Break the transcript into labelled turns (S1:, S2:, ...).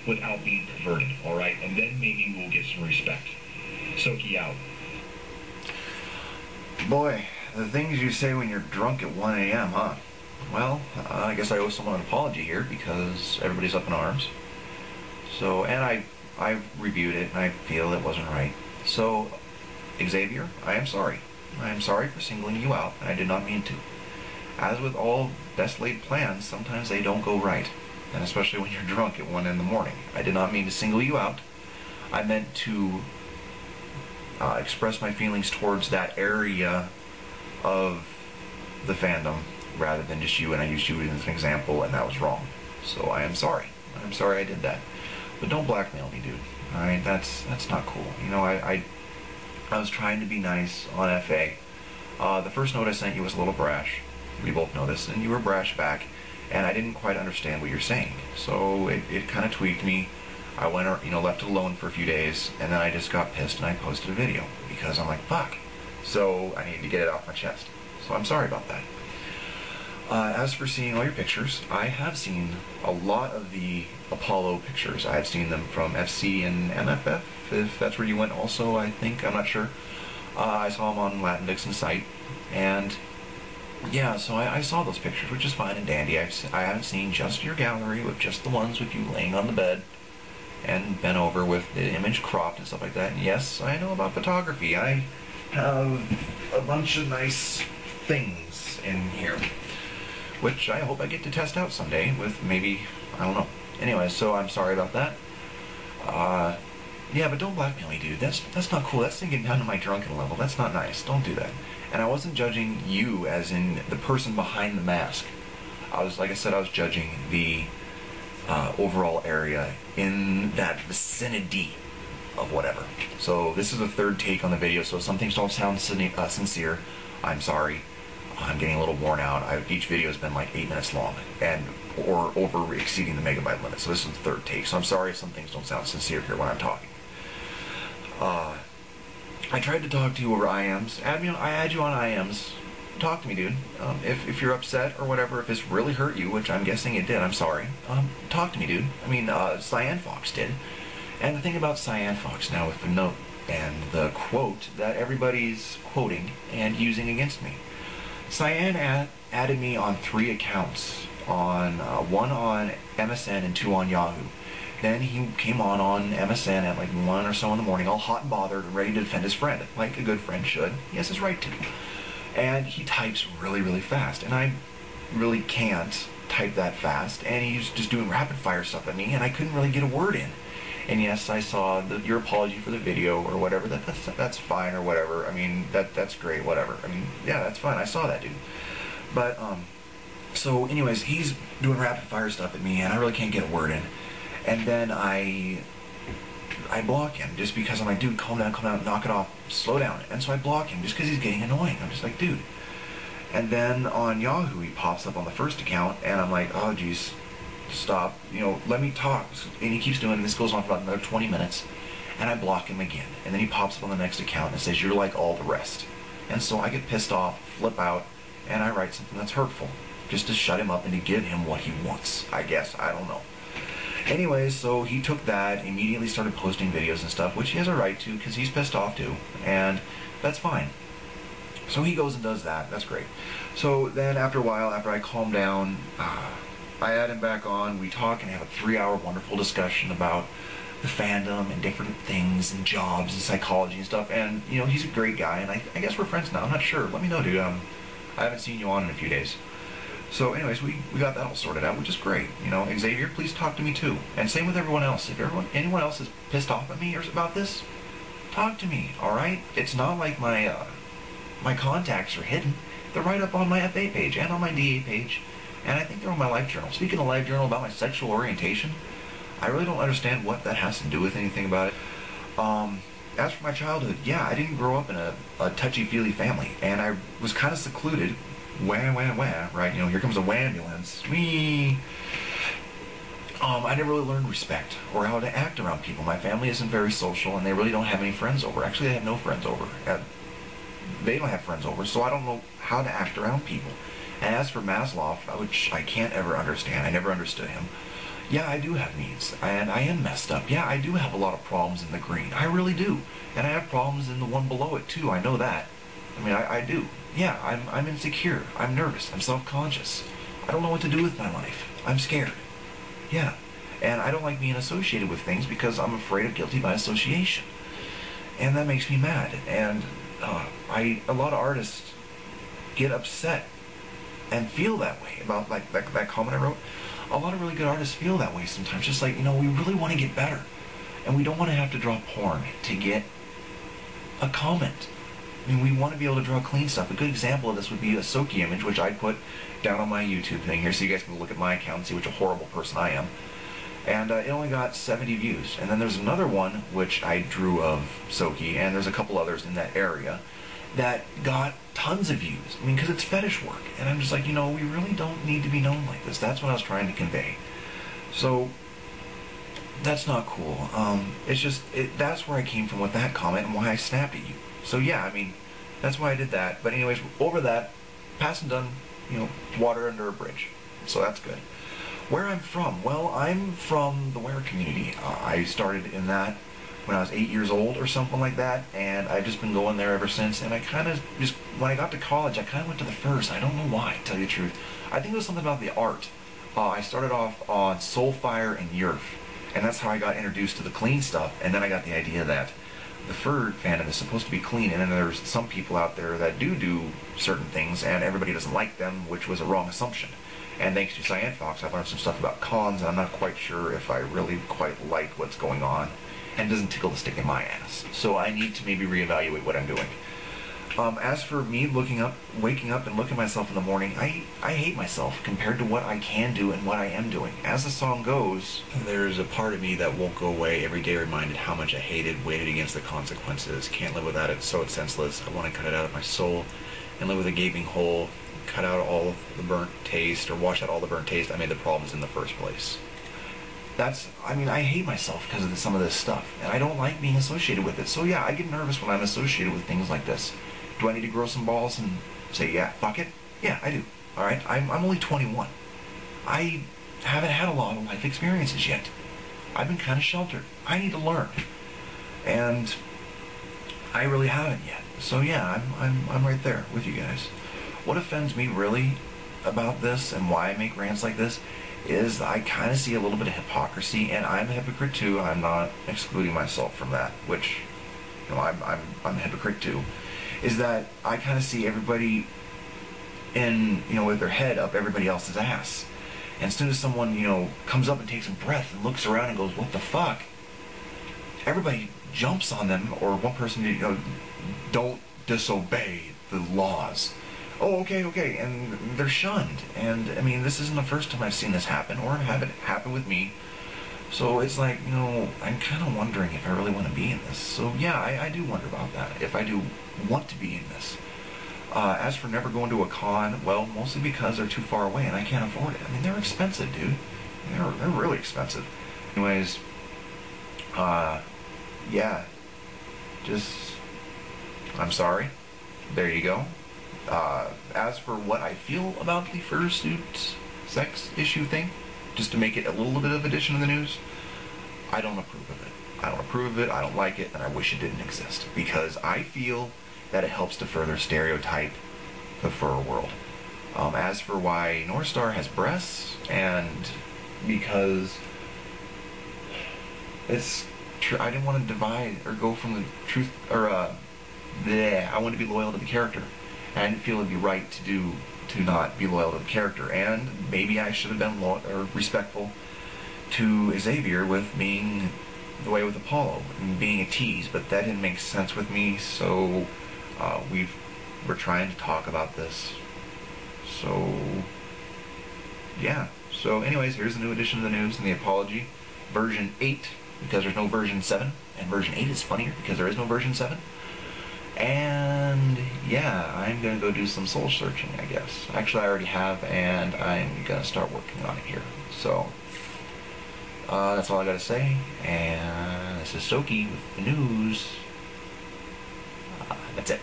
S1: without being perverted, all right? And then maybe we'll get some respect. Soki out.
S2: Boy, the things you say when you're drunk at 1 a.m., huh? Well, I guess I owe someone an apology here because everybody's up in arms. So, and I reviewed it and I feel it wasn't right. So, Xavier, I am sorry. I am sorry for singling you out. I did not mean to. As with all best laid plans, sometimes they don't go right. And especially when you're drunk at 1 in the morning. I did not mean to single you out. I meant to express my feelings towards that area of the fandom rather than just you, and I used you as an example, and that was wrong. So I am sorry. I'm sorry I did that. But don't blackmail me, dude. Alright, that's not cool. You know, I was trying to be nice on FA. The first note I sent you was a little brash. We both noticed, and you were brash back, and I didn't quite understand what you're saying. So it kind of tweaked me. I went, left it alone for a few days, and then I just got pissed and I posted a video because I'm like, fuck. So I needed to get it off my chest. So I'm sorry about that. As for seeing all your pictures, I have seen a lot of the Apollo pictures. I've seen them from FC and MFF, if that's where you went also, I think. I'm not sure. I saw them on Latin Vixen's site, and yeah, so I saw those pictures, which is fine and dandy. I haven't seen just your gallery with just the ones with you laying on the bed and bent over with the image cropped and stuff like that. And yes, I know about photography. I have a bunch of nice things in here, which I hope I get to test out someday with maybe, I don't know. Anyway, so I'm sorry about that. Yeah, but don't blackmail me, dude. That's not cool. That's getting down to my drunken level. That's not nice. Don't do that. And I wasn't judging you as in the person behind the mask. Like I said, I was judging the overall area in that vicinity of whatever. So this is the third take on the video, so some things don't sound sincere. I'm sorry. I'm getting a little worn out. Each video has been like 8 minutes long, or over exceeding the megabyte limit. So this is the third take. So I'm sorry if some things don't sound sincere here when I'm talking. I tried to talk to you over IMs. I add you on IMs. Talk to me, dude. If you're upset or whatever, if this really hurt you, which I'm guessing it did, I'm sorry. Talk to me, dude. I mean, Cyan Fox did. And the thing about Cyan Fox now with the note and the quote that everybody's quoting and using against me. Cyan added me on 3 accounts, on 1 on MSN and 2 on Yahoo. Then he came on MSN at like 1 or so in the morning, all hot and bothered and ready to defend his friend, like a good friend should. He has his right to. And he types really, really fast, and I really can't type that fast, and he's just doing rapid fire stuff at me, and I couldn't really get a word in. And yes, I saw your apology for the video or whatever. That's fine or whatever. I mean, that's great, whatever. I mean, yeah, that's fine. I saw that, dude. But so anyways, he's doing rapid fire stuff at me, and I really can't get a word in. And then I block him just because I'm like, dude, calm down, knock it off, slow down. And so I block him just because he's getting annoying. I'm just like, dude. And then on Yahoo, he pops up on the first account, and I'm like, oh, geez, stop, let me talk. And he keeps doing it, and this goes on for about another 20 minutes, and I block him again. And then he pops up on the next account and says, you're like all the rest. And so I get pissed off, flip out, and I write something that's hurtful, just to shut him up and to give him what he wants, I guess. I don't know. Anyways, so he took that, immediately started posting videos and stuff, which he has a right to, because he's pissed off too, and that's fine. So he goes and does that. That's great. So then after a while, after I calm down, I add him back on, we talk and have a 3-hour wonderful discussion about the fandom and different things and jobs and psychology and stuff, and he's a great guy, and I guess we're friends now. I'm not sure. Let me know, dude. I haven't seen you on in a few days. So anyways, we got that all sorted out, which is great. Xavier, please talk to me too. And same with everyone else. If anyone else is pissed off at me or about this, talk to me, alright? It's not like my contacts are hidden. They're right up on my FA page and on my DA page. And I think they're on my life journal. Speaking of life journal about my sexual orientation, I really don't understand what that has to do with anything about it. As for my childhood, yeah, I didn't grow up in a touchy-feely family. And I was kind of secluded. Wah, wah, wah, right? Here comes a wah-ambulance. Whee! I never really learned respect or how to act around people. My family isn't very social, and they really don't have any friends over. Actually, they have no friends over. They don't have friends over, so I don't know how to act around people. And as for Maslow, which I can't ever understand, I never understood him. Yeah, I do have needs, and I am messed up. Yeah, I do have a lot of problems in the green. I really do. And I have problems in the one below it, too. I know that. I mean, I do. Yeah, I'm insecure. I'm nervous. I'm self-conscious. I don't know what to do with my life. I'm scared. Yeah. And I don't like being associated with things because I'm afraid of guilty by association. And that makes me mad. And a lot of artists get upset and feel that way about like that comment I wrote. A lot of really good artists feel that way sometimes. Just like, we really want to get better. And we don't want to have to draw porn to get a comment. I mean, we want to be able to draw clean stuff. A good example of this would be a Soki image, which I put down on my YouTube thing here, so you guys can look at my account and see which a horrible person I am. And it only got 70 views. And then there's another one, which I drew of Soki, and there's a couple others in that area, that got tons of views. I mean, because it's fetish work. And I'm just like, we really don't need to be known like this. That's what I was trying to convey. So, that's not cool. It's just, that's where I came from with that comment and why I snapped at you. So yeah, I mean, that's why I did that. But anyways, over that, past and done, water under a bridge. So that's good. Where I'm from? Well, I'm from the Ware community. I started in that when I was 8 years old or something like that, and I've just been going there ever since. And I kind of just, when I got to college, I kind of went to the First. I don't know why, to tell you the truth. I think it was something about the art. I started off on Soulfire and Yerf, and that's how I got introduced to the clean stuff. And then I got the idea that the fur fandom is supposed to be clean, and then there's some people out there that do certain things, and everybody doesn't like them, which was a wrong assumption. And thanks to Cyan Fox, I've learned some stuff about cons, and I'm not quite sure if I really quite like what's going on, and it doesn't tickle the stick in my ass. So I need to maybe reevaluate what I'm doing. As for me waking up and looking at myself in the morning, I hate myself compared to what I can do and what I am doing. As the song goes, there's a part of me that won't go away, every day reminded how much I hated, waited against the consequences, can't live without it, so it's senseless, I want to cut it out of my soul, and live with a gaping hole, cut out all of the burnt taste, or wash out all the burnt taste, I made the problems in the first place. I hate myself because of some of this stuff, and I don't like being associated with it. So yeah, I get nervous when I'm associated with things like this. Do I need to grow some balls and say, yeah, fuck it? Yeah, I do. Alright, I'm only 21. I haven't had a lot of life experiences yet. I've been kind of sheltered. I need to learn. And I really haven't yet. So yeah, I'm right there with you guys. What offends me really about this and why I make rants like this is I kind of see a little bit of hypocrisy, and I'm a hypocrite too. I'm not excluding myself from that, which, I'm a hypocrite too. Is that I kind of see everybody in, with their head up everybody else's ass. And as soon as someone, comes up and takes a breath and looks around and goes, what the fuck? Everybody jumps on them, or one person, don't disobey the laws. Oh, okay, and they're shunned. And, I mean, this isn't the first time I've seen this happen, or have it happen with me. So it's like, I'm kind of wondering if I really want to be in this. So yeah, I do wonder about that, if I do want to be in this. As for never going to a con, well, mostly because they're too far away and I can't afford it. I mean, they're expensive, dude. They're really expensive. Anyways, yeah, I'm sorry. There you go. As for what I feel about the fursuit sex issue thing, just to make it a little bit of addition to the news, I don't approve of it. I don't like it, and I wish it didn't exist, because I feel that it helps to further stereotype the fur world. As for why Northstar has breasts, and because I didn't want to divide or go from the truth, or I wanted to be loyal to the character. I didn't feel it'd be right to not be loyal to the character, and maybe I should have been respectful to Xavier with being the way with Apollo and being a tease, but that didn't make sense with me. So we're trying to talk about this. So yeah. So anyways, here's the new edition of the news and the apology, version 8, because there's no version 7, and version 8 is funnier because there is no version 7. And yeah, I'm gonna go do some soul searching, I guess. Actually, I already have, and I'm gonna start working on it here. So that's all I gotta say. And this is Soki with the news. That's it.